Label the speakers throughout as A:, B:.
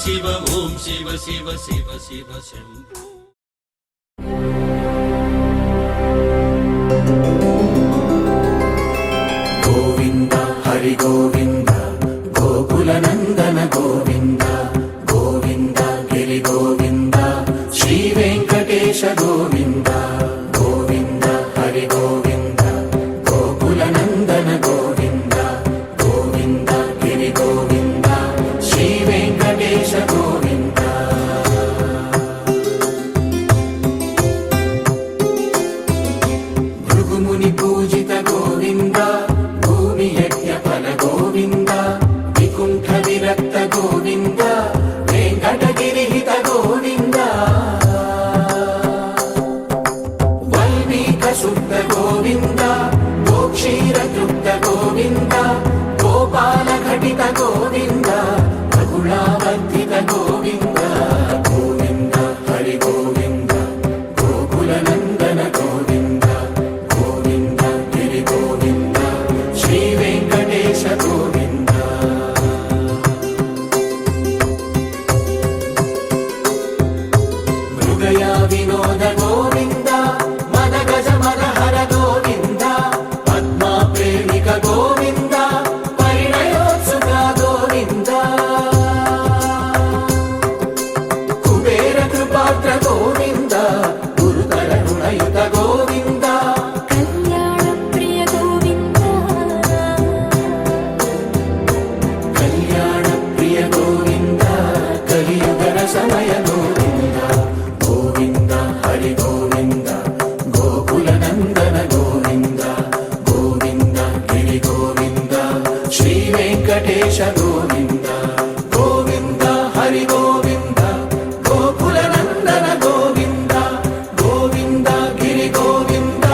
A: శివ ఓం శివ శివ శివ శివ శంభో.
B: గోవింద హరి గోవింద గోకుల నందన గోవింద గోవింద గిరి గోవింద శ్రీ వెంకటేశ గోవింద గోవింద హరి గోవింద గోకుల నందన గోవింద గోవింద గిరి గోవింద శ్రీ వెంకటేశ గోవింద. భృగుముని పూజిత గోవింద భూమి యజ్ఞ ఫల గోవింద వికుంఠ విరక్త గోవింద వెంకటగిరిహిత గోవింద వల్మీక శుద్ధ గోవింద గోక్షీర తృప్త గోవింద గోపాల ఘటిత గోవింద రఘుళావర్ధిత గోవింద గోవింద హరి గోవింద గోకుల నందన గోవింద గోవింద గిరి గోవింద శ్రీ వెంకటేశ గోవింద. మృగయా వినోద గోవింద మద గజ మదహర గోవింద పద్మా ప్రేమిక గోవింద పరిణయోత్సుక గోవింద కుబేర కృపాత్ర గోవింద గురుతర రుణయుత గోవింద
C: కళ్యాణ ప్రియ గోవింద
B: కళ్యాణ ప్రియ గోవింద కలియుగ రసమయ గోవింద గోవింద హరి గోవింద గోకుల నందన గోవింద గోవింద గిరి గోవింద శ్రీ వెంకటేశ గోవింద గోవింద హరి గోవింద గోకుల నందన గోవింద గోవింద గిరి గోవింద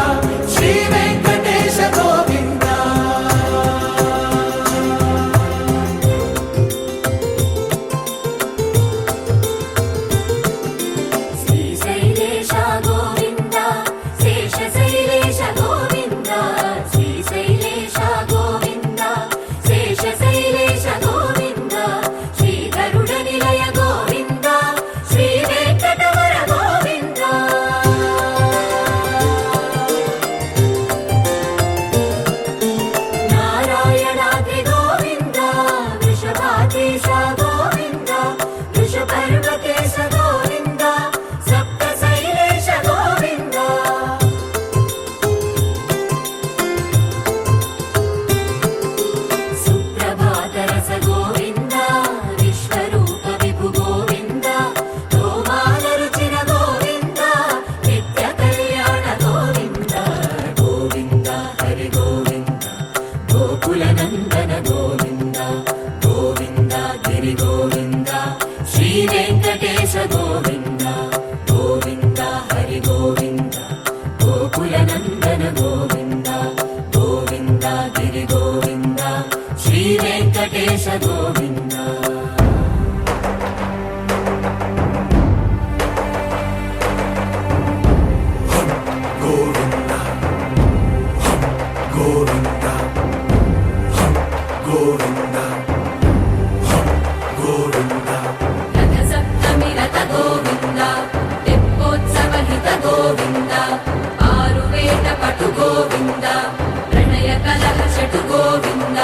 B: శ్రీ వెంకటేశ గోవింద.
C: శ్రీశైలేశ గోవింద శేషశైలేశ గోవింద శ్రీశైలేశ గోవింద శేషశైలేశ గోవింద శ్రీ గరుడ నిలయ గోవింద శ్రీ వెంకటవర గోవింద నారాయణాద్రి గోవింద వృషభాద్రీశ గోవింద వృషపర్వతేశ గోవింద సప్త శైలేశ గోవింద సుప్రభాతరస గోవింద విశ్వరూప విభు గోవింద తోమాల రుచిర గోవింద నిత్య కళ్యాణ గోవింద
B: గోవింద హరి గోవింద గోకుల నందన గోవింద గోవింద గిరి గోవింద శ్రీ వెంకటేశ గోవింద గోవింద హరి గోవింద గోకుల నందన గోవింద గోవింద గిరి గోవింద శ్రీ వెంకటేశ గోవింద. గోవింద గోవింద గోవింద గోవింద
C: రథ సప్తమి రథ గోవింద తెప్పోత్సవ హిత గోవింద ఆరువేద పటు గోవింద ప్రణయ కలహ షటు గోవింద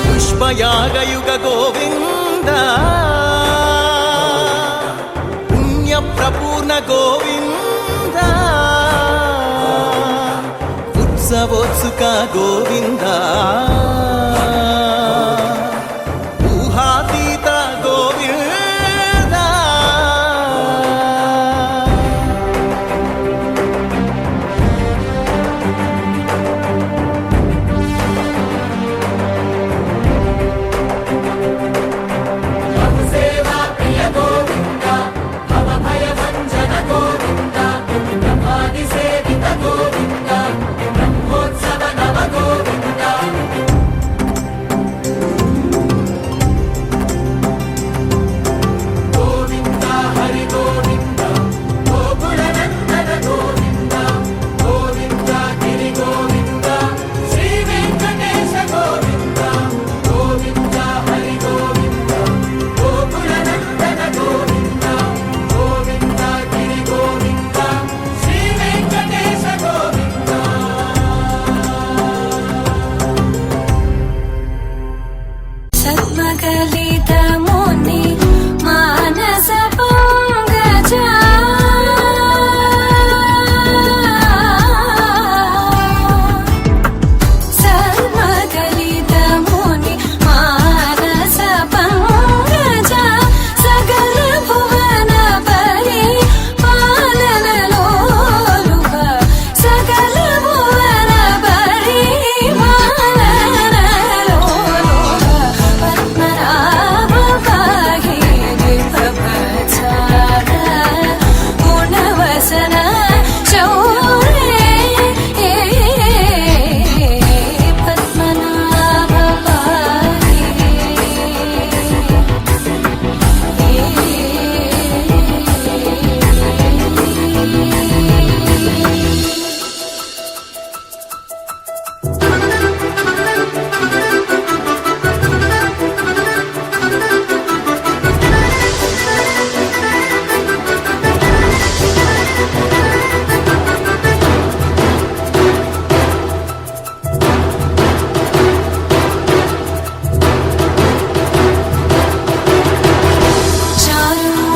A: పుష్పయాగయుగ గోవింద పుణ్య ప్రపూర్ణ గోవింద ఉత్సవోత్సుక గోవింద ఊహాతీత గోవింద
B: సేవా ప్రియ గోవింద భవ భయ భంజన గోవింద బ్రహ్మాది సేవిత గోవింద బ్రహ్మోత్సవ నవ గోవింద
D: సల్మగలితముని మానస పంగజా సల్మగలితముని మానస పంగజా సకల భువన పరి పాలనలోలుక సకల భువన పరి పాలనలోలుక పద్మనాభ పాహి విభవచార గుణవసన శౌరే పద్మనాభ పాహి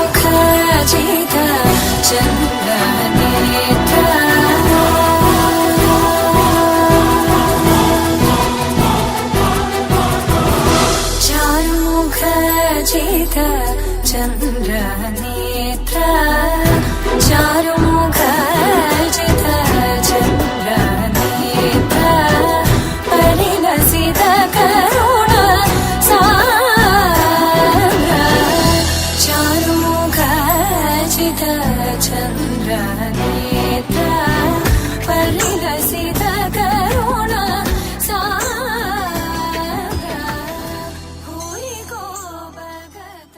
D: చారుముఖజిత చంద్రనేత్ర చారుముఖజిత చంద్రనేత్ర చారుముఖజిత చంద్రనేత్ర పరిలసిత కరుణ సాగర చారుముఖజిత చంద్రనేత్ర పరిలసిత కరుణ సాగర హోయి గోభగత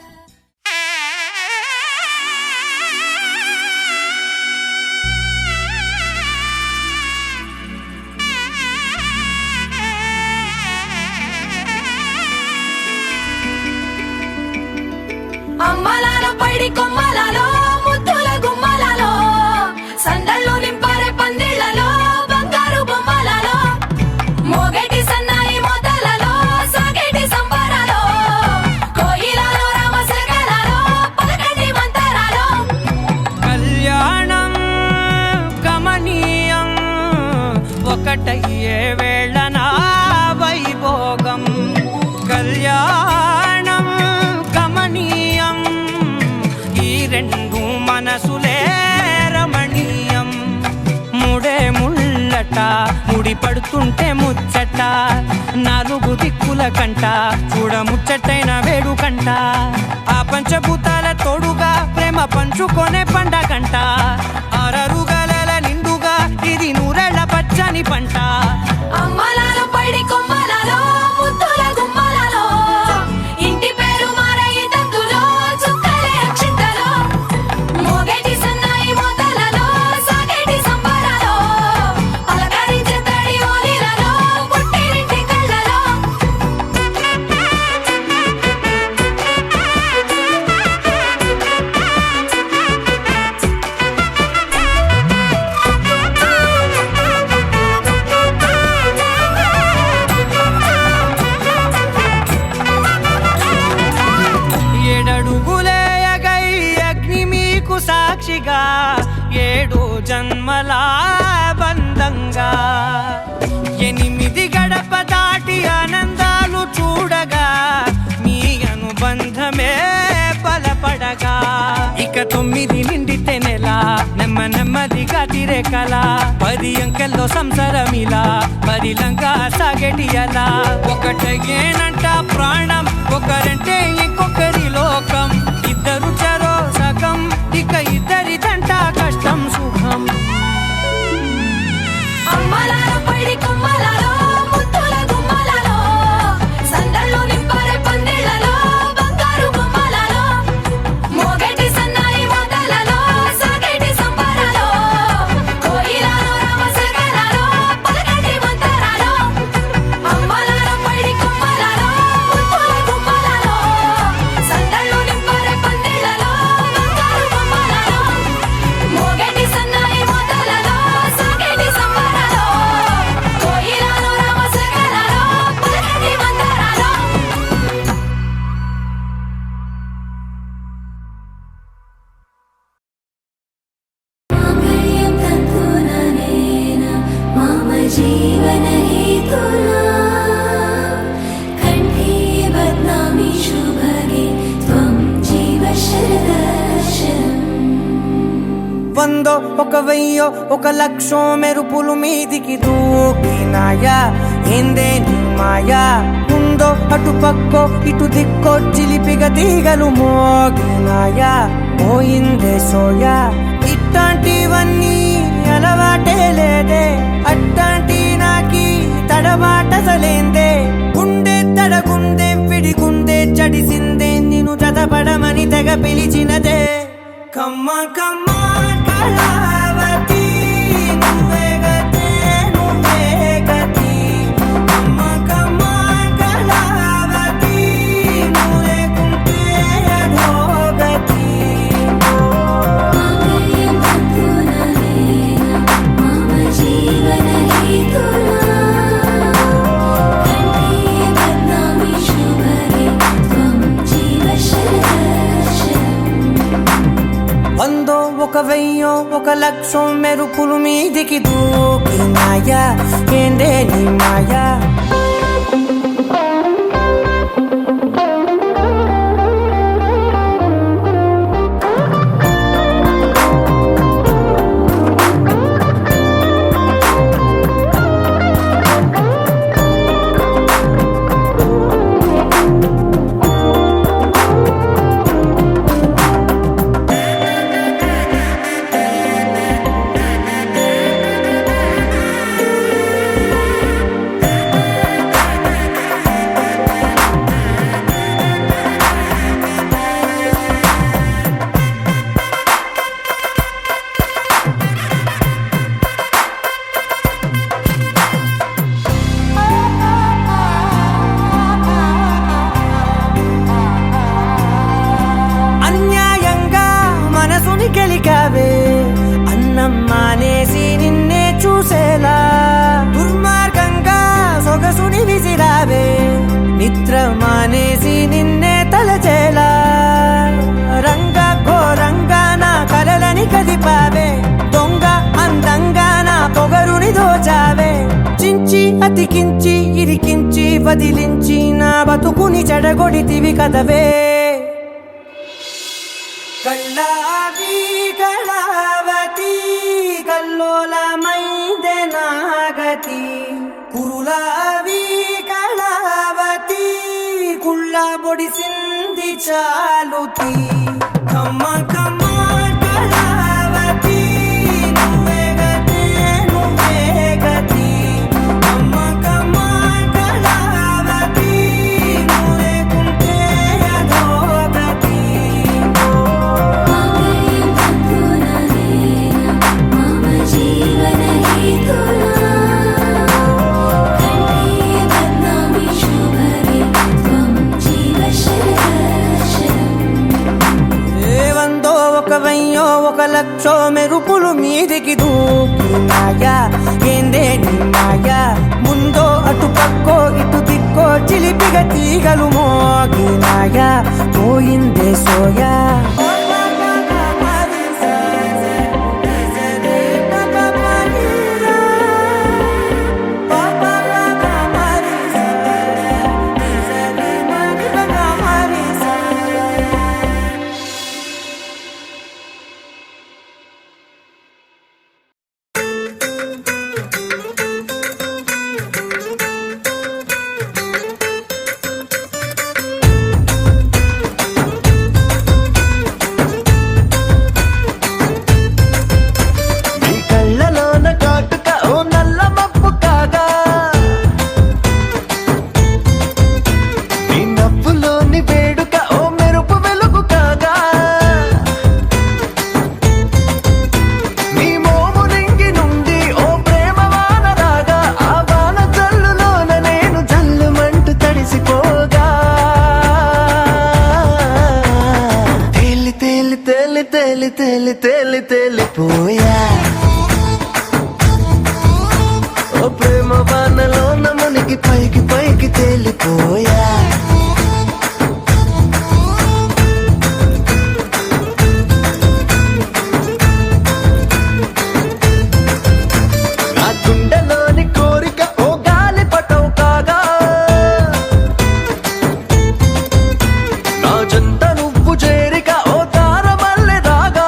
C: అమ్మలాల పైడి కొమ్మలలో ముద్దుల గుమ్మలలో సందళ్ళు నింపరే పందిళ్లలో బంగారు బొమ్మలలో మోగేటి సన్నాయి మోతలలో సాగేటి సంబరాలో కోయిలలో రామశకలలో పలకండి మంతరాలో
E: కళ్యాణం గమనీయం ఒకటయ్యే వేళన వైభోగం కళ్యాణం గమనీయం ఈ రెండు మనసులే రమణీయం ముడే ముళ్ళట ముడి పడుతుంటే ముచ్చట నాలుగు దిక్కుల కంట చూడ ముచ్చటైన వేడుకంట ఆ పంచభూతాల తోడుగా ప్రేమ పంచుకొనే పండగంట ఆరరుగలల నిండుగా ఇది నూరెళ్ళ పచ్చని పంట
C: అమ్మలాల పైడి కొమ్మలలో ముద్దుల గుమ్మలలో ఇంటి పేరు మారయ్య తంతులో చుక్కలే అక్షింతలో మోగేటి సన్నాయి మోతలలో సాగేటి సంబరాలో పలకరించే తడి ఓలిలలో పుట్టినింటి కళ్ళలో
E: ఏడడుగులేయగై అగ్ని మీకు సాక్షిగా ఏడు జన్మల బంధంగా ఎనిమిది గడప దాటి ఆనందాలు చూడగా మీ అనుబంధమే బలపడగా ఇక 9 నిండితే నెల నెమ్మదిగా తిరే కల 10 అంకెల్లో సంసారమిలా పరిలంగా సాగేటి అలా ఒకటేనంట ప్రాణం ఒకరంటే ఇంకొకరి లోకం ఇద్దరు చరో సగం ఇక ఇద్దరిదంట కష్టం సుఖం
C: అమ్మలాల పైడి కొమ్మలలో ముద్దుల గుమ్మలలో సందళ్ళు నింపరే పందిళ్లలో బంగారు బొమ్మలలో మోగేటి సన్నాయి మోతలలో సాగేటి సంబరాలో కోయిలలో రామశకలలో పలకండి మంతరాలో అమ్మలాల పైడి కొమ్మలలో ముద్దుల గుమ్మలలో
E: వందో ఒక వెయ్యో ఒక లక్షో మెరుపులు మీదికి దూకినాయా ఏందే నీ మాయా ఉందో అటు పక్కో ఇటు దిక్కో చిలిపిగా తీగలు మోగినాయా పోయిందే సోయా ఇట్లాంటివన్నీ అలవాటే లేదే అట్లాంటి నాకి తడబాటసలేందే గుండె తడగుందే విడిగుందే చడిసిందే నిన్ను చదపడమని తెగ పిలిచినదే కమ్మ కమ్మ కళావతి నువ్వే గతే నువ్వే గతి కమ్మ కమ్మ కళావతి నువ్వు లేకుంటే అధోగతి వందో ఒక వెయ్యో ఒక లక్షో మెరుపులు మీదికి దూకినాయా ఏందే నీ మాయా అన్యాయంగా మనసుని గెలికావే అన్నం మానేసి నిన్నే చూసేలా దుర్మార్గంగా సొగసుని విసిరావే నిద్ర మానేసి నిన్నే తలచేలా రంగ ఘోరంగా నా కలలని కదిపావే దొంగ అందంగా నా పొగరుని దోచావే చించి అతికించి ఇరికించి వదిలించి నా బతుకుని చెడగొడితివి కదవే కళ్ళావి కళావతి కల్లోలమైందే నాగతి కురులావి కళావతి కుళ్ళ బొడిసింది చాలుతి కమ్మ కమ్మ కళావతి నువ్వే గతే నువ్వే గతి కమ్మ కమ్మ కళావతి నువ్వు లేకుంటే అధోగతి వందో ఒక వెయ్యో ఒక లక్షో మెరుపులు మీదికి దూకినాయా ఏందే నీ మాయా ముందో అటు పక్కో ఇటు దిక్కో చిలిపిగా తీగలు మోగినాయా పోయిందే సోయా
F: తేలిపోయా ఓ ప్రేమ వానలో నమునికి పైకి పైకి తేలిపోయా నా గుండెలోని కోరిక ఓ గాలి పటం కాగా నా జంట నువ్వు చేరిక ఓ తార మల్లె రాగా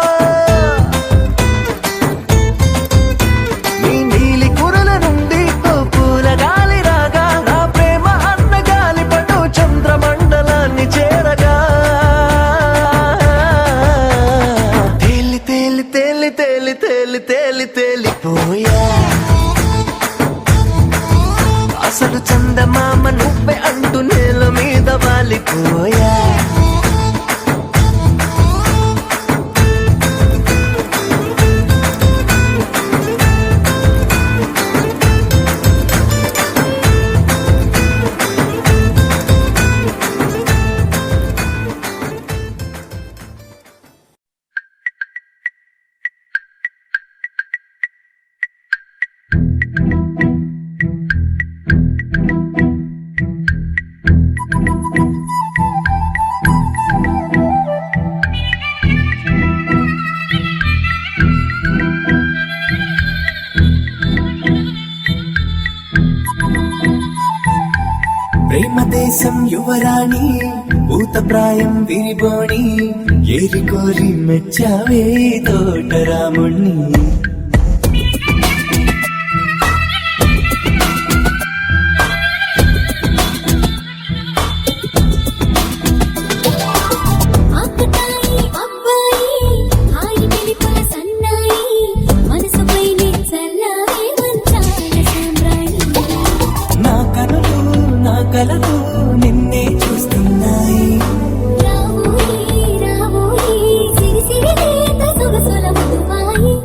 G: దేశం యువరాణి ఊత ప్రాయం విరిబోణి ఏరి కోరి మెచ్చావే తోటరాముణ్ణి
D: ఆకతాయి అబ్బాయి హాయి వెలిపల సన్నాయి మనసుపైనే చల్లారే వంచాల సామ్రాణి
G: నా కనులు నా కలలు నిన్నే చూస్తున్నాయి
D: రావోయి రావోయి సిరి సిరి లేత సొగసుల మధువాయి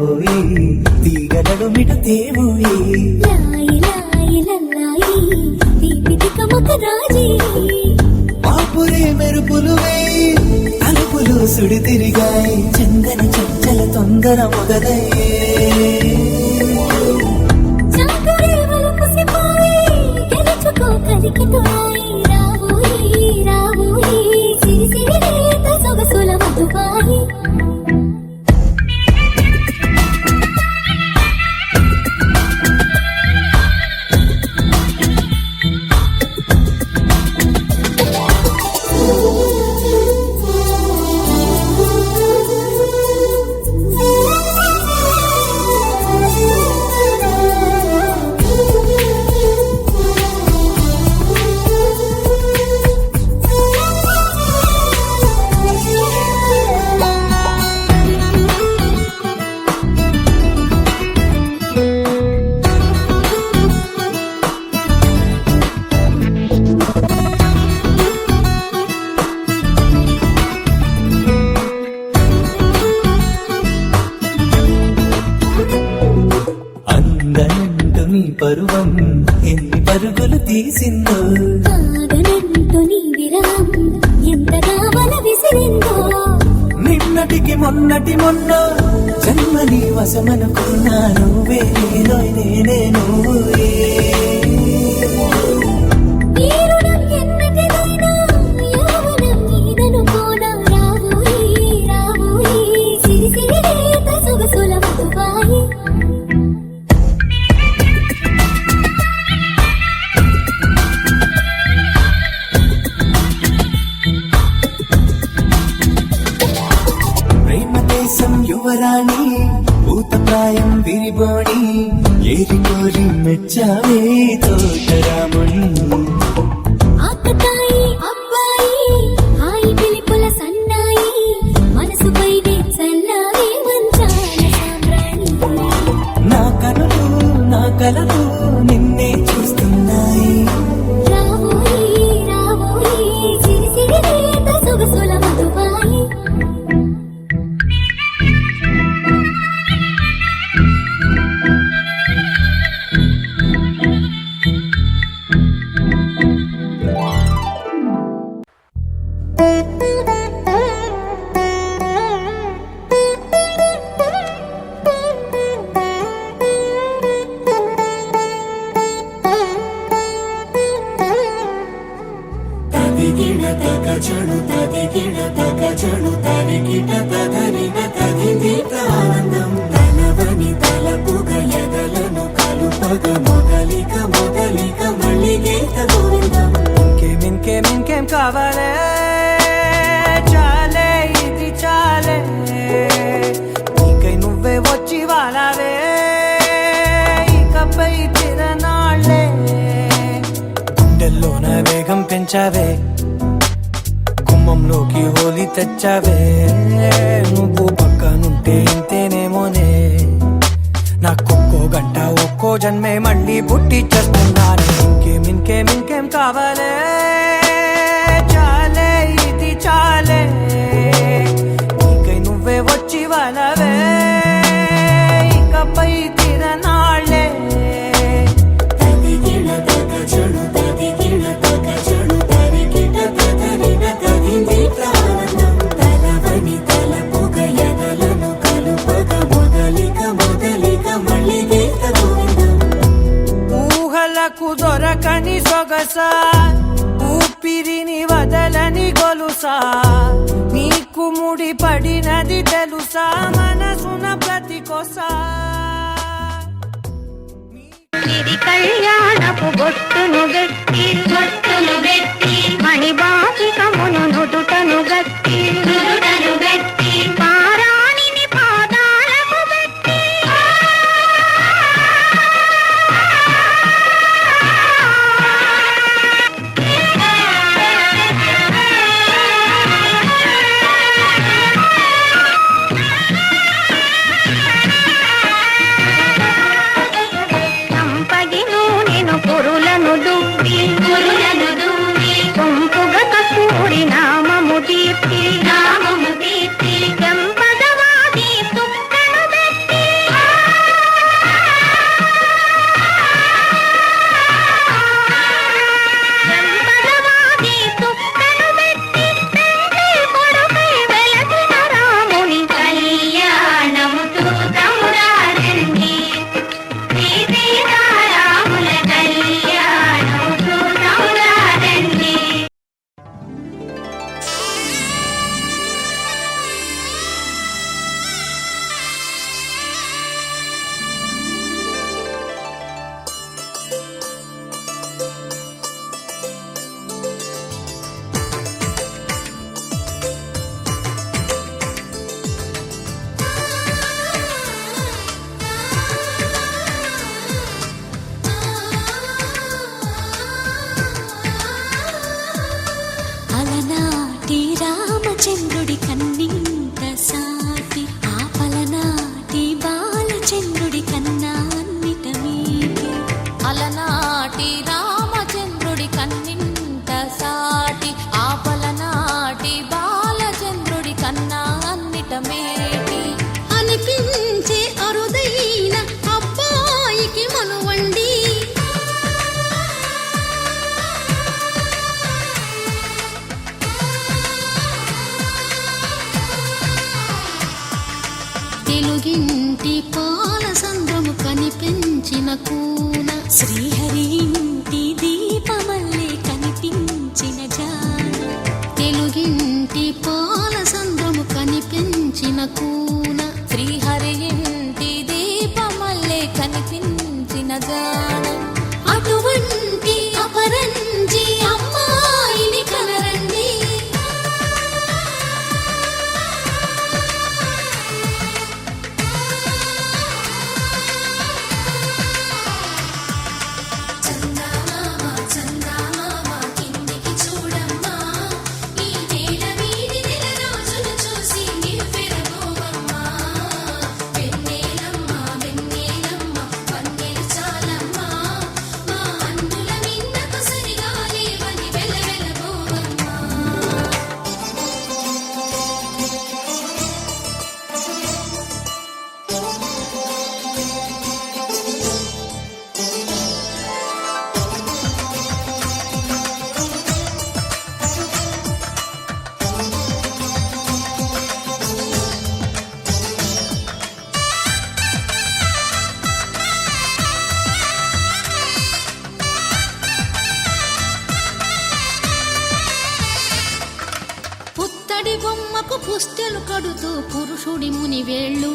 G: ఓయి తీగలడు మిట తేవోయి
D: లాయి లాయి లల్లాయి దీపి దికమక రాజీ
G: పాపురే మెరుపులు వేయి తలుపులు సుడి తిరిగాయి చందన చంచల తొందర మొగదయ్యే
D: చాకరే వలపుసిపోయి గెలుచుకో కలికి తోయి రావోయి రావోయి సిరి సిరి లేత సొగసుల మధువాయి
G: అందనంటు నీ పరువం ఎన్ని పరుగులు తీసిందో
D: ఆగనంటూ నీ విరామం ఎంతగా వల విసిరిందో
G: నిన్నటికి మొన్నటి మొన్న జన్మని వశమనుకున్నా నువ్వే నేనే నువ్వే
D: ఈ రుణం ఎన్నటిదైనా యవ్వనం నీదనుకోనా రావోయి రావోయి సిరి సిరి లేత సొగసుల మధువాయి
G: ప్రేమ దేశం యువరాణి ఊత ప్రాయం విరిబోణి ఏరి కోరి మెచ్చావే తోటరాముణ్ణి
D: ఆకతాయి అబ్బాయి హాయి వెలిపల సన్నాయి మనసుపైనే చల్లారే వంచాల సామ్రాణి
G: నా కనులు నా కలలు నిన్నే చూస్తున్నాయి
D: రావోయి రావోయి సిరి సిరి లేత సొగసుల మధువాయి
B: తదిగిడ తగ చడు తదిగిడ తగ చడు తరిగిట తగరిన తదిగిట ఆనందం తనవని తలపుగ ఎదలను కలుపగ మొదలిక మొదలిక మళ్ళీగేత గోవిందం
E: ఇంకేం కావాలే చాలే ఇది చాలే నీకై నువ్వే వచ్చి వాలావే ఇకపై తిరనాళ్ళే గుండెల్లోన వేగం పెంచావే గుమ్మంలోకి హోలీ తెచ్చావే నువ్వు పక్కనుంటే ఇంతేనేమోనే నాకు జన్మే మళ్ళీ పుట్టి చేస్తున్నాను. ఇంకేం ఇంకేం ఇంకేం కావాలే, చాలే ఇది చాలే, నీకై నువ్వే వచ్చి వాళ్ళవే, ఇకపై తిరనాళ్ళే.
B: తదిగిణ తగ చెడు తదిగిణ తగ చెడు తరిగిట తగరిన తగిందిట ఆనందం. తలవని తలపుగ ఎదలను కలుపగ మొదలిక మొదలిక మళ్ళీ గీత గోవిందం.
E: ఊహలకు దొరకని సొగసా, ఊపిరిని వదలని గొలుసా, నీకు ముడి పడినది తెలుసా, మనసున ప్రతి కొసా.
H: ఇది కళ్యాణపు బొట్టును గట్టి మణిబాసికమును నుదుటను గట్టి పారాణిని పాదాలకు గట్టి చంపగిను నేను పురులను దువ్వి సొంపుగా కస్తూరి నామము దీప్తి చెంపదవాది తుక్కను పెట్టి చెంపదవాది తుక్కను పెట్టి తండ్రి కొడుకై వెలసిన రాముని కళ్యాణము చూతమురారండి. సీతారాముల కళ్యాణము చూతమురారండి.
D: అలనాటి రామచంద్రుడి కన్నింత సాటి, ఆపలనాటి బాలచంద్రుడి కన్నా అన్నిట మీటి.
C: అలనాటి రామచంద్రుడి కన్నింత సాటి, ఆపలనాటి బాలచంద్రుడి కన్నా అన్నిట మేటి.
D: అనిపించే అరుదైన అబ్బాయికి మనువండి, తెలుగింటి పాల సంద్రము కనిపించిన కూన, శ్రీహరి ఇంటి దీపమల్లే కనిపించిన జాన. తెలుగింటి పాల సంద్రము కనిపించిన కూన,
C: శ్రీహరి ఇంటి దీపమల్లే కనిపించిన జాడ.
D: అటువంటి అపరంజి అమ్మాయిని కనరండి. చందమామ చందమామ కిందికి చూడమ్మా, ఈ నేల వీడి నెల రోజులు చూసి నివ్వెరబోవమ్మా. వెన్నెలమ్మ వెన్నెలమ్మ వన్నెలు చాలమ్మా, మా అన్నుల మిన్నకు సరిగా లేవని వెలవెలబోవమ్మా. పుత్తడి బొమ్మకు పుస్తెలు కడుతూ పురుషుడి ముని వేళ్ళు,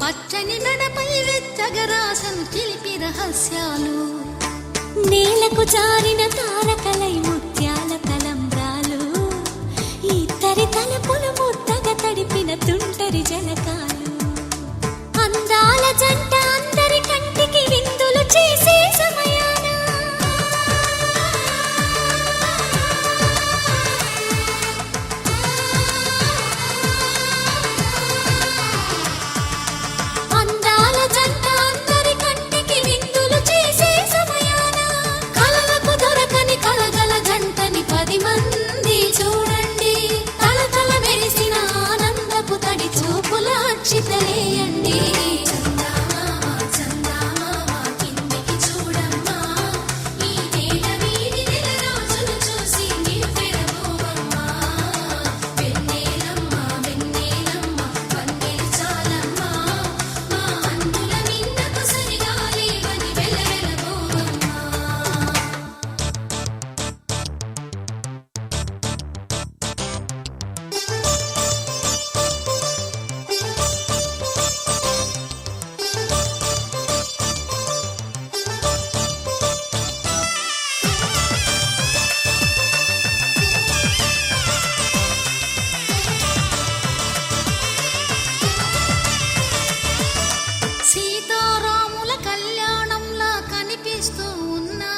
D: పచ్చని నడపై వెచ్చగరాసను చిలిపి రహస్యాలు. నేలకు జారిన తారకలై ముత్యాల తలంబ్రాలు, ఇద్దరి తలపులు ముద్దగా తడిపిన తుంటరి జలకాలు. అందాల జంట అందరి కంటికి విందులు చేసే సమయాన అందాల జంట అందరి కంటికి కనిపిస్తూ ఉన్నా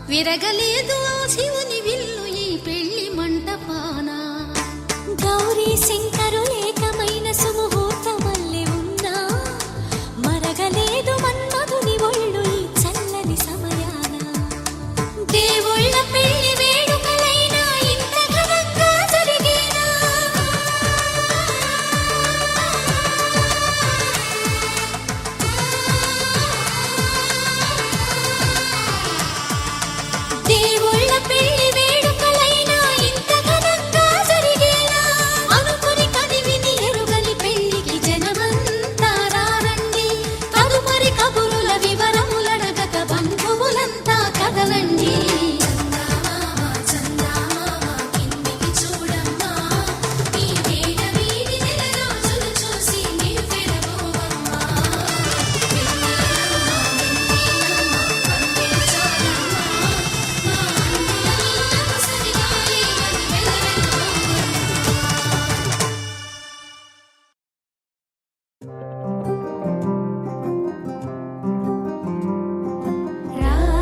D: విరగలేదు ఆ శివుని విల్లు ఈ పెళ్లి మంటపాన.
C: గౌరీ శంకరు ఏకమైన సుముహూర్తమల్లె ఉన్నా మరగలేదు మన్మధుని ఒళ్ళు ఈ చల్లని సమయాన. దేవుళ్ళ పెళ్లి వేడుకలైనా ఇంత ఘనంగా జరిగేనా? దేవుళ్ళ పెళ్లి వేడుకలైనా ఇంత ఘనంగా జరిగేనా? అనుకుని కనివిని ఎరుగని పెళ్లికి జనమంతా రారండి. తదుపరి కబురుల వివరములడగక బంధువులంతా కదలండి. చందమామ చందమామ కిందికి చూడమ్మా, ఈ వేడ వీడి నెల రోజులు చూసి నీవు పెరగోవమ్మా. వెన్నెలమ్మ పందిరి చాలమ్మా, మా అన్నుల సరిగాలి అని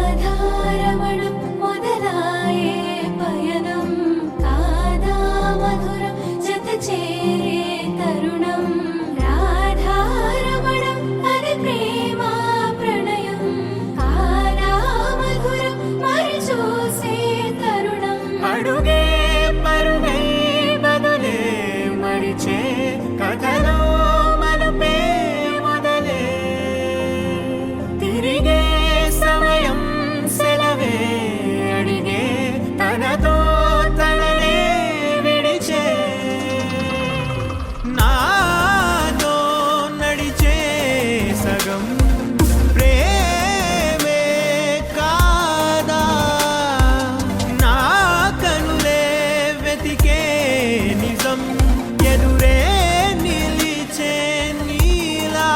C: రాధారమణం మొదలాయే పయనం కాదా మధురం జత చేరే తరుణం. రాధారమణం అది ప్రేమ ప్రణయం కాదా మధురం మరి చూసే తరుణం.
E: అడుగే పరుగే బదులే మరిచే కథలో మలుపే మొదలే. తిరిగే సమయం సెలవే అడిగే తనతో తననే విడిచే. నాతో నడిచే సగం ప్రేమే కాదా, నా కనులే వెతికే నిజం ఎదురే నిలిచే నీలా.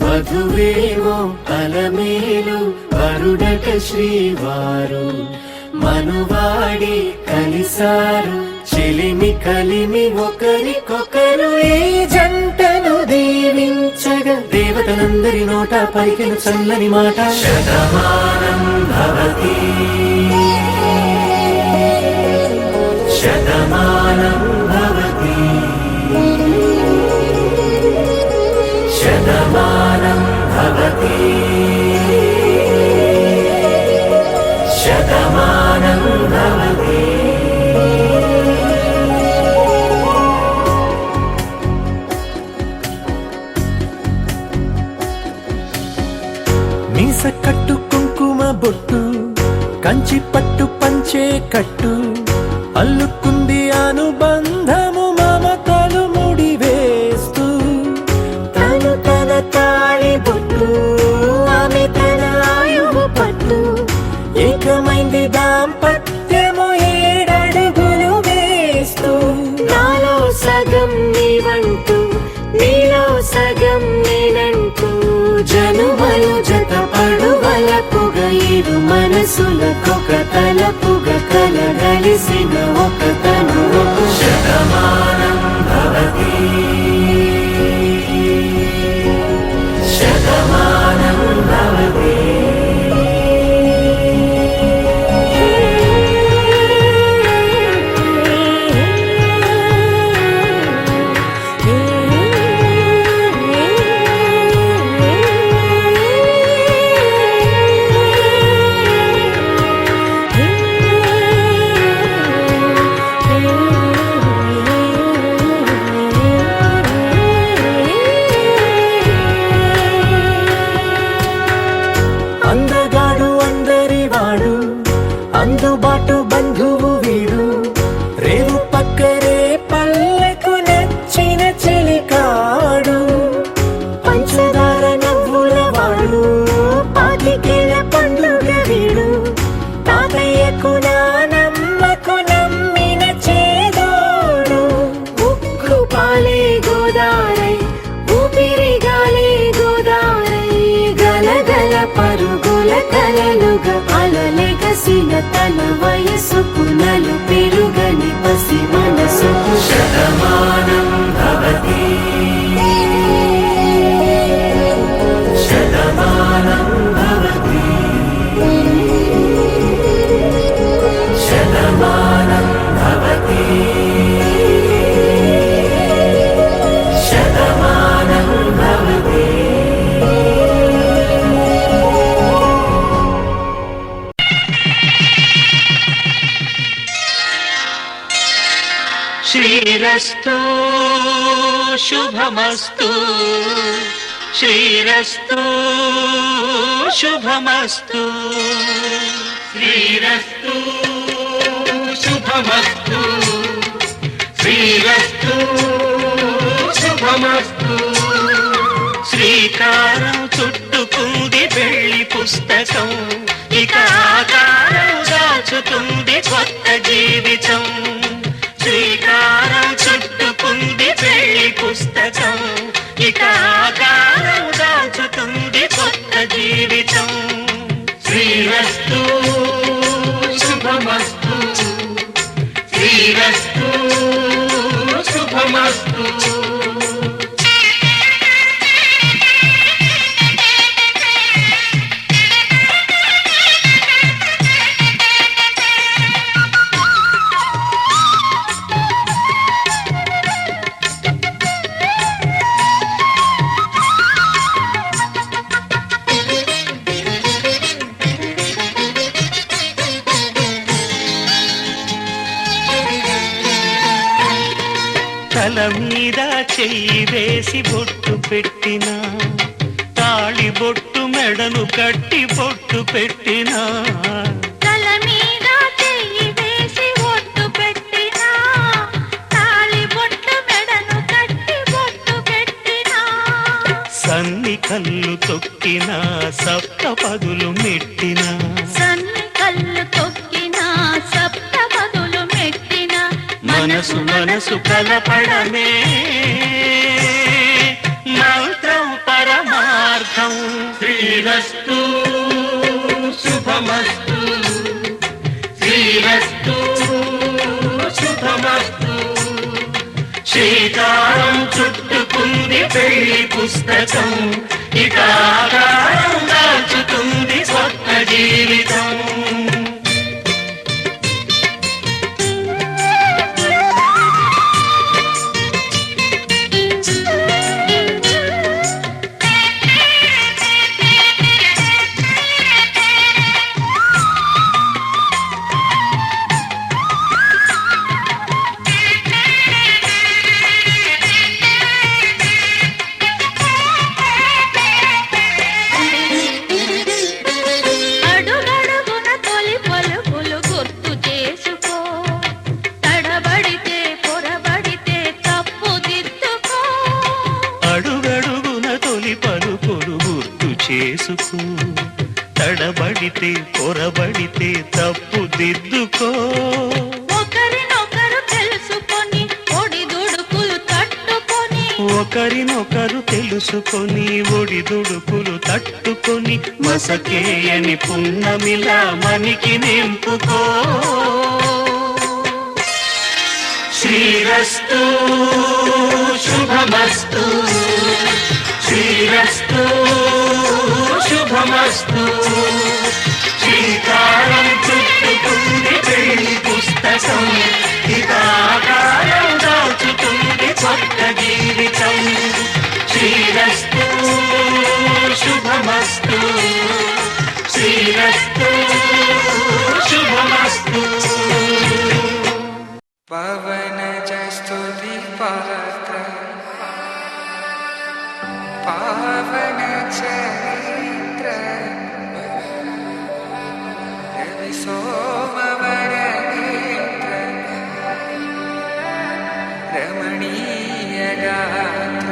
G: వధువేమో అలమేలు వరుడట శ్రీవారు మనువాడి కలిసారు చెలిమి కలిమి ఒకరికొకరు. ఈ జంటను దీవించగా దేవతలందరి నోట పలికిన చల్లని మాట శతమానం భవతి శతమానం భవతి శతమానం భవతి శతమానం భవతి. మీస కట్టు కుంకుమ బొట్టు కంచి పట్టు పంచే కట్టు అల్లుకుంది అనుబంధము మమతలు ముడివేస్తూ. తను తన తాళి బొట్టు ఆమె తన ఆయువు పట్టు ఏకమైంది దాంపత్యము 7 అడుగులు వేస్తూ. నాలో సగం నీవంటూ నీలో సగం నేనంటూ జనుమలు జత పడువల పొగ ఇరు మనసులకొక తలపుగ కలగలిసిన ఒక తను. శతమానం భవతి శతమానం భవతి. అందగాడు అందరివాడు అందుబాటు బంధువు వీడు రేవు పక్కరే పల్లెకు నచ్చిన చెలికాడు పంచదార నవ్వుల వాడు
B: గలగల పరుగుల కలలుగా అలలెగసిన తన వయసుకు నలు పెరుగని పసి మనసుకు
G: శతమానం భవతి శతమానం భవతి శతమానం భవతి శతమానం భవతి.
A: శ్రీరస్తు శుభమస్తు శ్రీరస్తు శుభమస్తు శ్రీరస్తు శుభమస్తు శ్రీరస్తు శుభమస్తు. శ్రీకారం చుట్టుకుంది పెళ్లి పుస్తకం, ఇక ఆకారం దాచుతుంది కొత్త జీవితం. శ్రీకారం చుట్టుకుంది పెళ్లి పుస్తకం, ఇక ఆకారం దాచుతుంది కొత్త జీవితం. శ్రీరస్తు శుభమస్తు శ్రీరస్తు శుభమస్తు. తల మీద చెయ్యి వేసి బొట్టు పెట్టినా, తాళి బొట్టు మెడను కట్టి బొట్టు పెట్టినా.
H: తల మీద చెయ్యి వేసి బొట్టు పెట్టినా, తాళి బొట్టు మెడను కట్టి బొట్టు పెట్టినా.
A: సన్ని కళ్ళు తొక్కినా, సప్త పదులు మెట్టినా.
H: సన్ని కళ్ళు తొక్కినా, సప్త పదులు మెట్టినా.
A: మనసు మనసు కలపడమే మంత్రం పరమార్థం. శ్రీరస్తు శుభమస్తు శ్రీరస్తు శుభమస్తు. శ్రీకారం చుట్టుకుంది పెళ్లి పుస్తకం, ఇక ఆకారం దాచుతుంది కొత్త జీవితం.
H: అడుగడుగున తొలి పలుకులు గుర్తు చేసుకో, తడబడితే పొరబడితే తప్పు దిద్దుకో.
A: అడుగడుగున తొలి పలుకులు గుర్తు చేసుకో, తడబడితే పొరబడితే తప్పు దిద్దుకో.
H: ఒకరినొకరు తెలుసుకొని ఒడిదుడుకులు తట్టుకొని,
A: ఒకరినొకరు తెలుసుకొని ఒడిదుడుకులు తట్టుకొని, మసకేయని పున్నమిలా మనికి నింపుకో. శ్రీరస్తు శుభమస్తు శ్రీరస్తు శుభమస్తు. శ్రీకారం చుట్టుకుంది పెళ్లి పుస్తకం, ఇక ఆకారం దాచుతుంది కొత్త జీవితం. శ్రీరస్తు శుభమస్తు శ్రీరస్తు శుభమస్తు.
E: పవన స్తుతి పాత్ర పావన చరిత్ర రవి సోమవర నేత్ర రమణీయ గాత్ర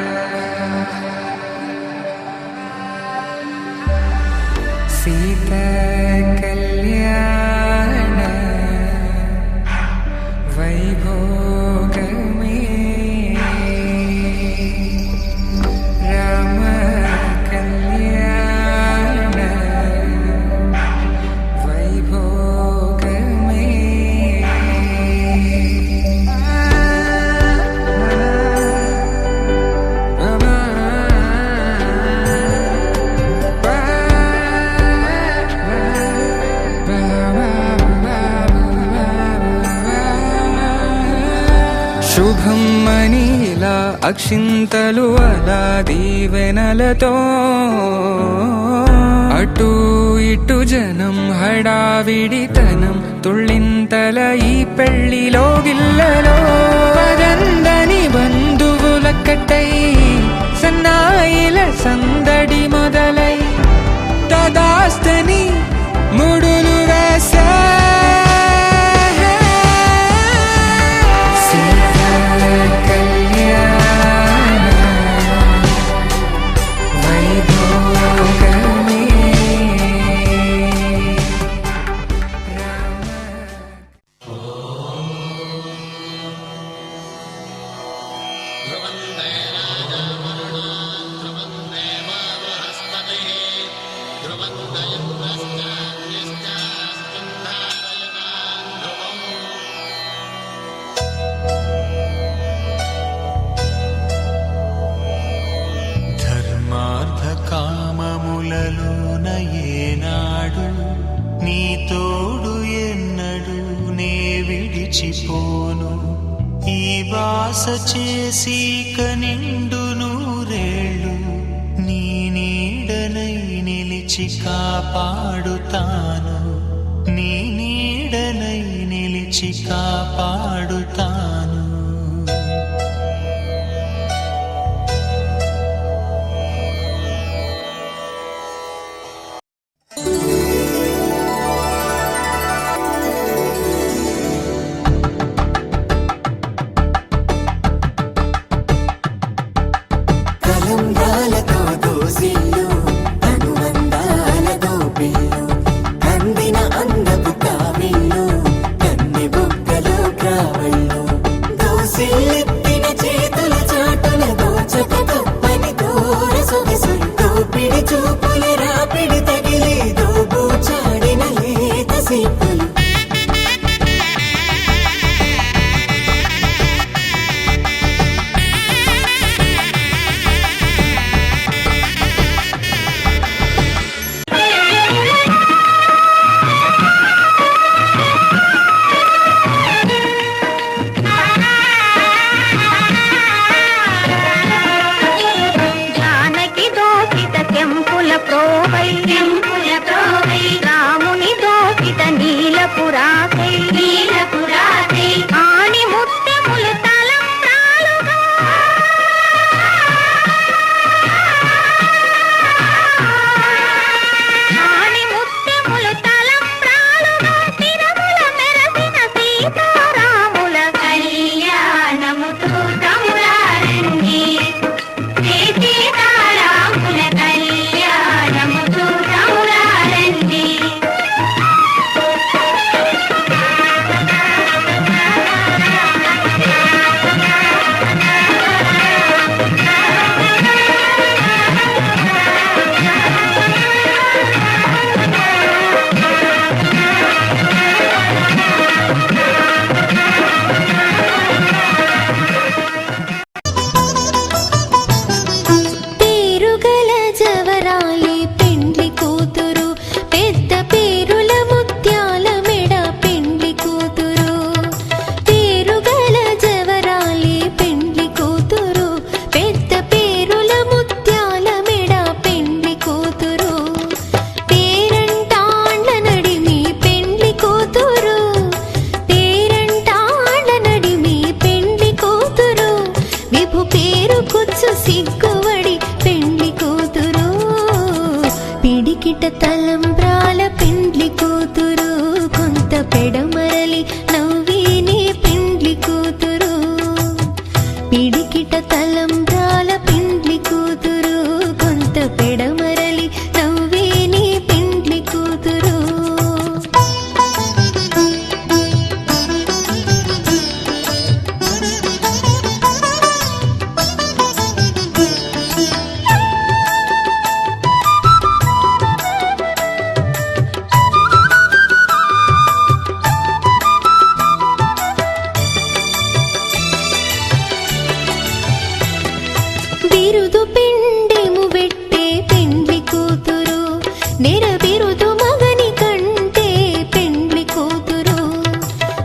E: సీత కళ్యాణ వైభోగమే రామ కళ్యాణ
I: శుభం మనీలా అక్షింతలు అలా దీవెనలతో అటు ఇటు జనం హడావిడితనం తుళ్ళింతల ఈ పెళ్లిలో గిల్లలో పదందని బంధువులక్కటై సన్నాయిల సందడి మొదలై తదాస్తని ముడులు వేసా
J: కామములలోన ఏనాడు నీ తోడు ఎన్నడు నే విడిచిపోను ఈ వాస చేసి కనిండు నూరేళ్ళు నీ నీడనై నిలిచి కాపాడుతాను నీ నీడనై నిలిచి కాపాడుతాను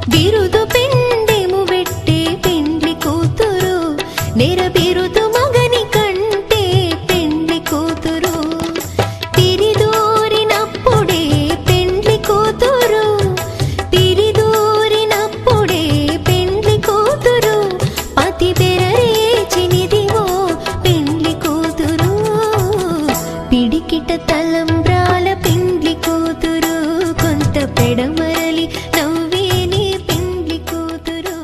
D: బిరుదు పిండెము వెట్టే పెండ్లి
C: సంబ్రాల పెండ్లి కూతురు కొంత పెడమరలి నవ్వే నీ పెండ్లి కూతురు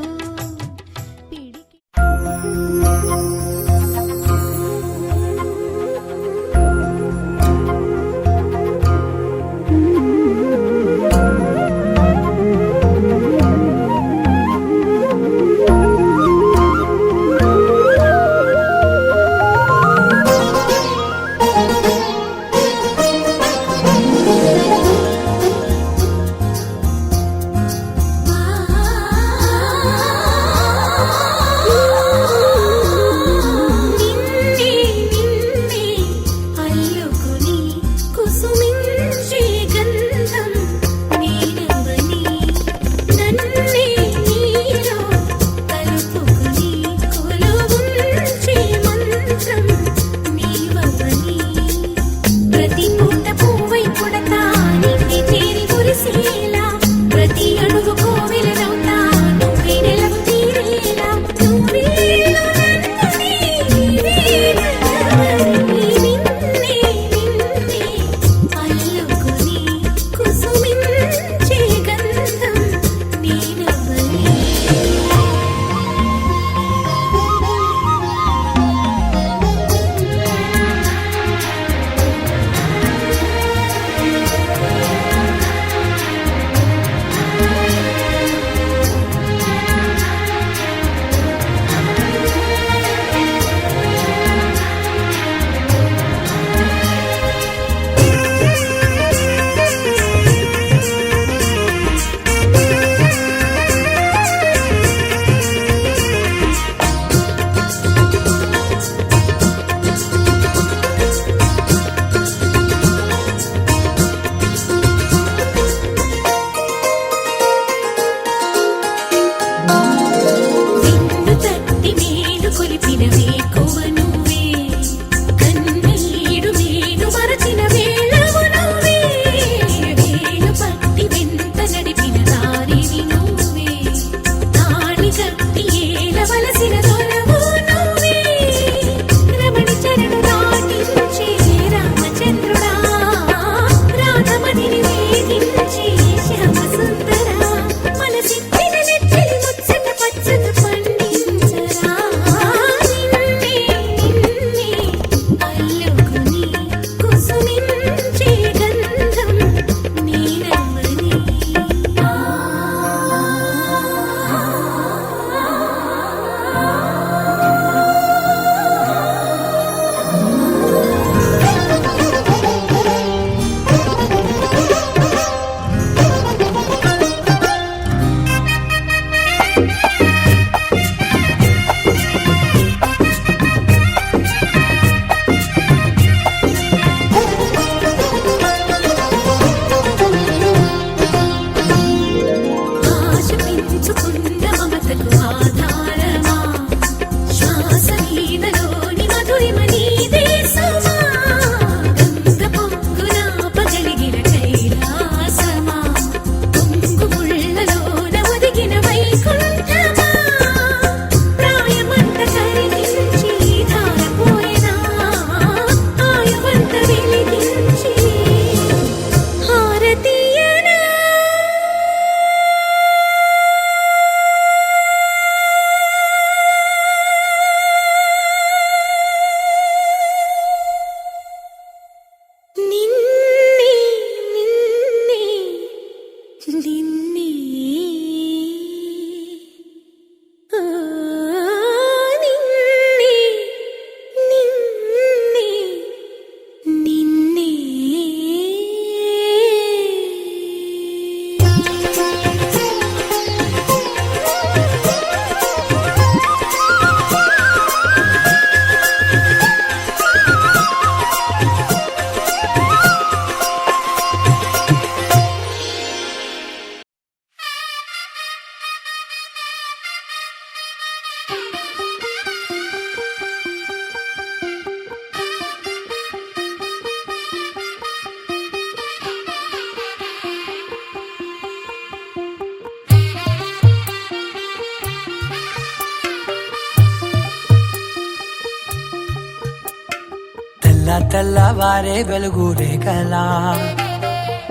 E: తెల్లవారే వెలుగు రేఖలా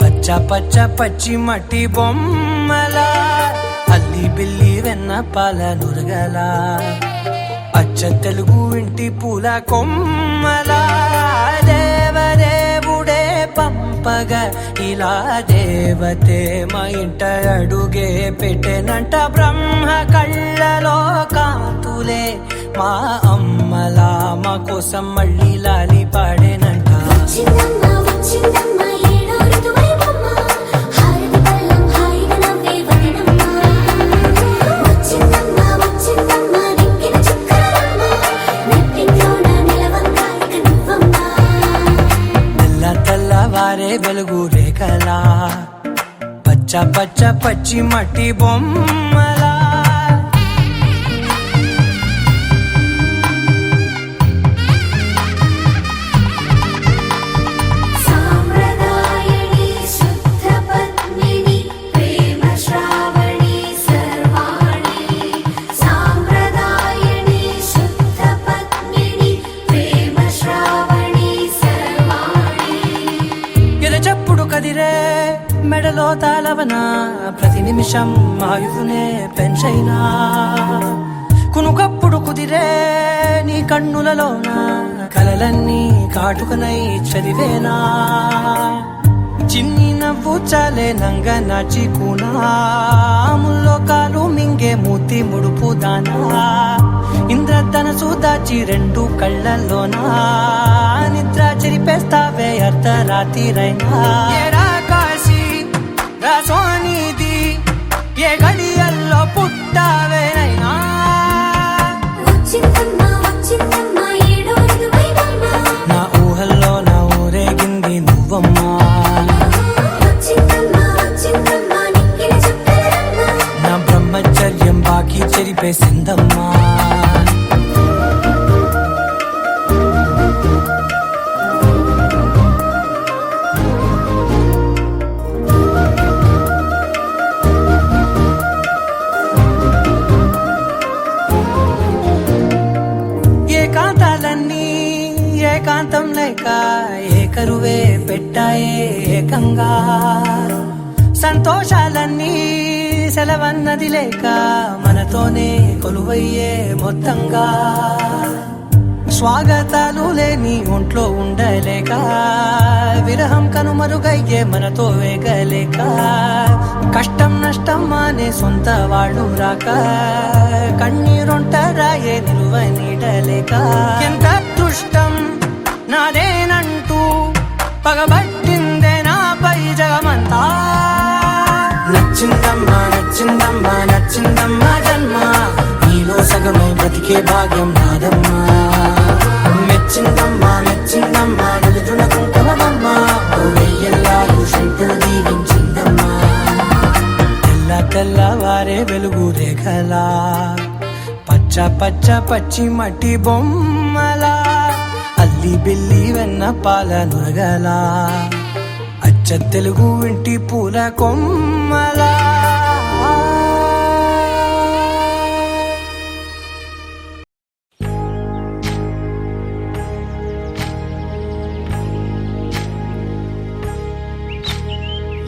E: పచ్చ పచ్చ పచ్చి మట్టి బొమ్మలా అల్లి బిల్లి వెన్న పాల నురగలా అచ్చ తెలుగు ఇంటి పూల కొమ్మలా దేవదేవుడే పంపగా ఇలా దేవతే మా ఇంట అడుగే పెట్టెనంట బ్రహ్మ కళ్ళలో కాంతులే మా అమ్మలా మా కోసం మళ్ళీ లాలి పాడేనంట
B: వచ్చిందమ్మా వచ్చిందమ్మా ఏడో ఋతువైవమ్మ హారతి పళ్ళం హాయిగా నవ్వే వదనమ్మ వచ్చిందమ్మా వచ్చిందమ్మా నెక్కిన చుక్కలమ్మ నెట్టింట్లోన నిలవంగా ఇక నువ్వమ్మా
E: తెల్లవారే వెలుగు రేఖలా పచ్చ పచ్చ పచ్చి మట్టి బొమ్మలా
B: సాంప్రదాయని శుద్ధ పద్మిని ప్రేమ శ్రావణి సర్వాణి సాంప్రదాయని శుద్ధ పద్మిని ప్రేమ శ్రావణి సర్వాణి
E: ఎరచప్పుడు కదిరే మెడలో తాళవన ప్రతి నిమిషం ఆయువునే పెంచైనా కునుకప్పుడు కుదిరే నీ కన్నులలోన కలలన్నీ కాటుకనై చదివేనా చిన్ని నవ్వు చాలే నంగ నాచి కూనాముల్లో కాలు మింగే మూతి ముడుపు దానా ఇంద్రధనసు దాచి రెండు కళ్ళల్లోనా నిద్ర చెరిపేస్తావే అర్ధరాత్రిరైనా ఏరా కాశీ రాసోనిది ఏ గడియల్లో పుట్టావేనైనా
B: వచ్చిందమ్మా వచ్చిందమ్మా ఏడో ఋతువైవమ్మ
E: నా ఊహల్లో నా ఊరేగింది నువ్వమ్మా
B: వచ్చిందమ్మా వచ్చిందమ్మా నెక్కిన చుక్కలమ్మ
E: నా బ్రహ్మచర్యం బాకీ చెరిపేసిందమ్మా ఏకాంతాలన్నీ ఏకాంతం లేక ఏకరువే పెట్టాయే ఏకంగా సంతోషాలన్నీ సెలవన్నది లేక మనతోనే కొలువయ్యే మొత్తంగా స్వాగతాలు లేని ఒంట్లో ఉండలేక విరహం కనుమరుగయ్యే మనతో వేగలేక కష్టం నష్టం అనే సొంత వాళ్ళు రాక కన్నీరొంటరాయే నిలువ నీడలేక ఎంత అదృష్టం నాదేనంటూ పగబట్టిందే నాపై జగమంతా నచ్చిందమ్మా నచ్చిందమ్మా నచ్చిందమ్మా జన్మ నీలో సగమై బ్రతికే భాగ్యం నాదమ్మా మెచ్చిందమ్మా మెచ్చిందమ్మా నిలుచున కుంకుమమ్మా వెయ్యల్లాగు శంకులు దీవించిందమ్మా తెల్లవారే వెలుగు రేఖలా పచ్చ పచ్చ పచ్చి మట్టి బొమ్మలా అల్లి బిల్లి వెన్న పాల నురగలా అచ్చ తెలుగు ఇంటి పూల కొమ్మలా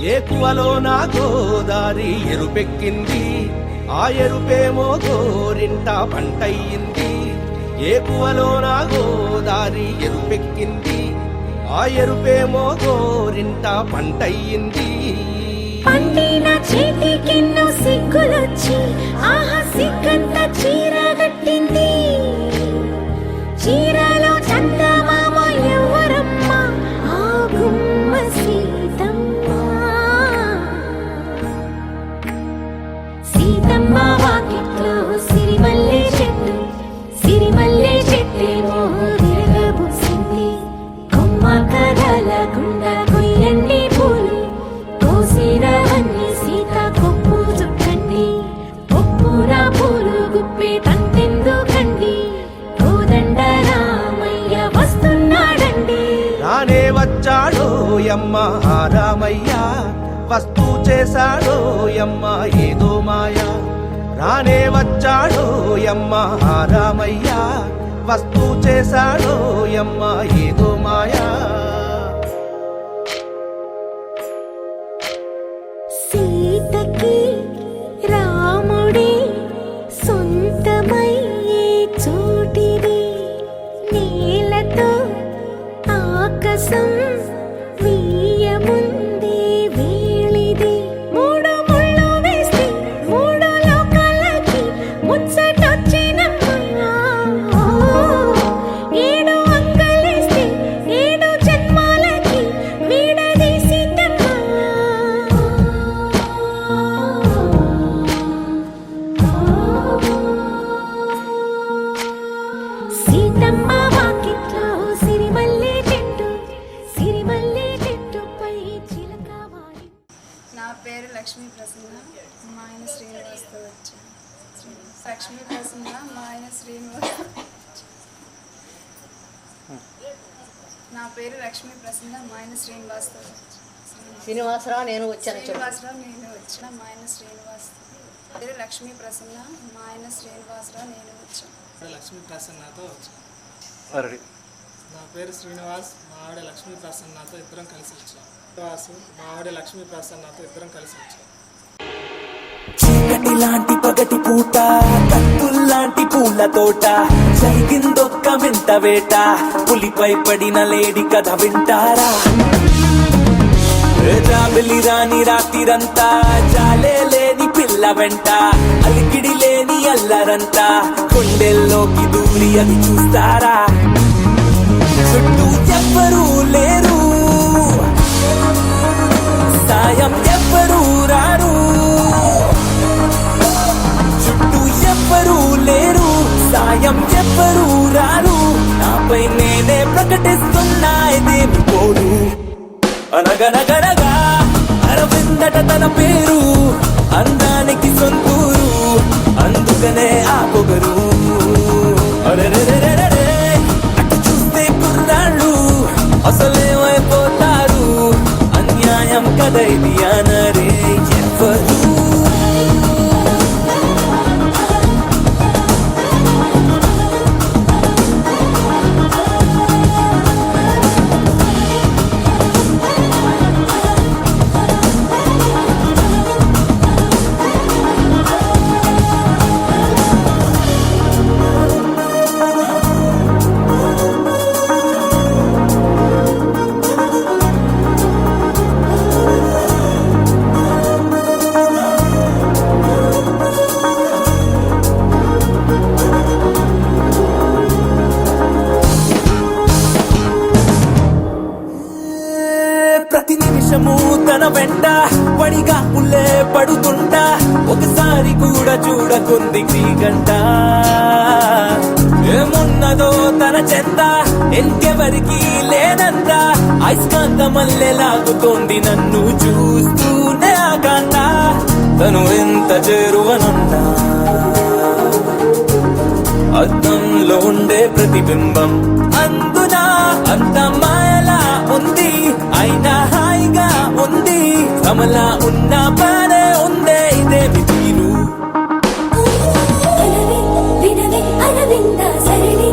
A: ఏకువలో నా గోదారి ఎరుపెక్కింది ఆ ఎరుపేమో గోరింట పంటయ్యింది ఏకువలో నా గోదారి ఎరుపెక్కింది ఆ ఎరుపేమో గోరింట పంటయ్యింది
B: పండిన చేతికెన్నో సిగ్గులొచ్చి ఆహా సిగ్గంత చీర కట్టింది చీరలో చందమామ ఎవరమ్మ ఆ గుమ్మ సీతమ్మ సీతమ్మ వాకిట్లో సిరిమల్లె చెట్టేమో తిరగబూసింది కొమ్మ కదలకుండా కొయ్యండి పూలు కోసిరవన్నీ సీత కొప్పు చుట్టండి ఒప్పున పూలు గుప్పే తంతెందుకండి కోదండ రామయ్య వస్తున్నాడండి
A: రానే వచ్చాడో యమ్మ రామయ్య వస్తూ చేశాడో యమ్మ ఏదో మాయ రానే వచ్చాడో యమ్మ రామయ్య
F: వస్తూ చేశాడో యమ్మ ఏదో మాయా.
B: సీతకి రాముడే సొంతమయ్యే చోటిది, నేలతో ఆకాశం వీయముందే వేళిది. మూడు ముళ్ళు వేస్తే మూడు లోకాలకి ముచ్చటొచ్చినమ్మా. ఏడు అంకలేస్తే ఏడు జన్మాలకి వీడదీసిద్దమ్మా. సీతమ్మ వాకిట్లో సిరిమల్లె చెట్టు, సిరిమల్లె చెట్టుపై చిలక వాలి.
K: నా పేరు లక్ష్మీ ప్రసన్న, మా ఆయన శ్రీనివాస్తో వచ్చాను. లక్ష్మీ ప్రసన్న, మా ఆయన శ్రీనివాస్. నా పేరు లక్ష్మీ ప్రసన్న, మా ఆయన శ్రీనివాస్తో వచ్చాను.
L: శ్రీనివాసరావు నేను వచ్చాను.
K: శ్రీనివాసరావు నేను వచ్చిన, మా ఆయన శ్రీనివాస్. పేరు లక్ష్మీ ప్రసన్న, మా ఆయన శ్రీనివాసరావు నేను వచ్చాను.
M: లక్ష్మీ ప్రసన్నతో వచ్చాను.
F: అరే
M: నా పేరు శ్రీనివాస్, మా ఆవిడ లక్ష్మీ ప్రసన్నతో ఇద్దరం కలిసి వచ్చాం. శ్రీనివాసు, మా ఆవిడ లక్ష్మీ ప్రసన్నతో ఇద్దరం కలిసి వచ్చాం.
G: చీకటి లాంటి పగటి పూట, కత్తుల్లాంటి పూల తోట, జరిగిందొక్క వింత వేట, పులిపై పడిన లేడి కథ వింటారా? జాబిలి రాని రాత్రిరంతా, జాలే లేని పిల్ల వెంట, అలికిడి లేని అల్లరంతా, కొండెల్లోకి దూరి అది చూస్తారా? చుట్టూ ఎవ్వరూ లేరు, సాయం ఎవ్వరూ రారు. చుట్టూ ఎవ్వరూ లేరు, సాయం ఎవ్వరూ రారు. నాపై నేనే ప్రకటిస్తున్నా ఇదేమి పోరు. అనగనగనగా అరవిందట తన పేరు, అందానికి సొంతూరు, అందుకనే ఆ పొగరు. అరెరెరెరెరె, అటు చూస్తే కుర్రాళ్ళు అసలేమైపోతారు. అన్యాయం కదా ఇది అనరే ఎవ్వరు. ప్రతి నిమిషము తన వెంట పడిగా పుల్లే పడుతుంటా, ఒకసారి కూడా చూడకుంది గంట. ఏమున్నదో తన చెంత ఇంకెవరికి లేనంత, అయస్కాంత మల్లె లాగుతోంది నన్ను చూస్తూనే ఆకాంత. తను ఎంత చేరువనున్నా, అద్దంలో ఉండే ప్రతిబింబం, అందునా అంత మాయలా ఉంది, అయినా హాయిగా ఉంది. కమలా ఉన్న బానే ఉందే ఇదేమి తీరు.
B: వినవే అరవింద సరిని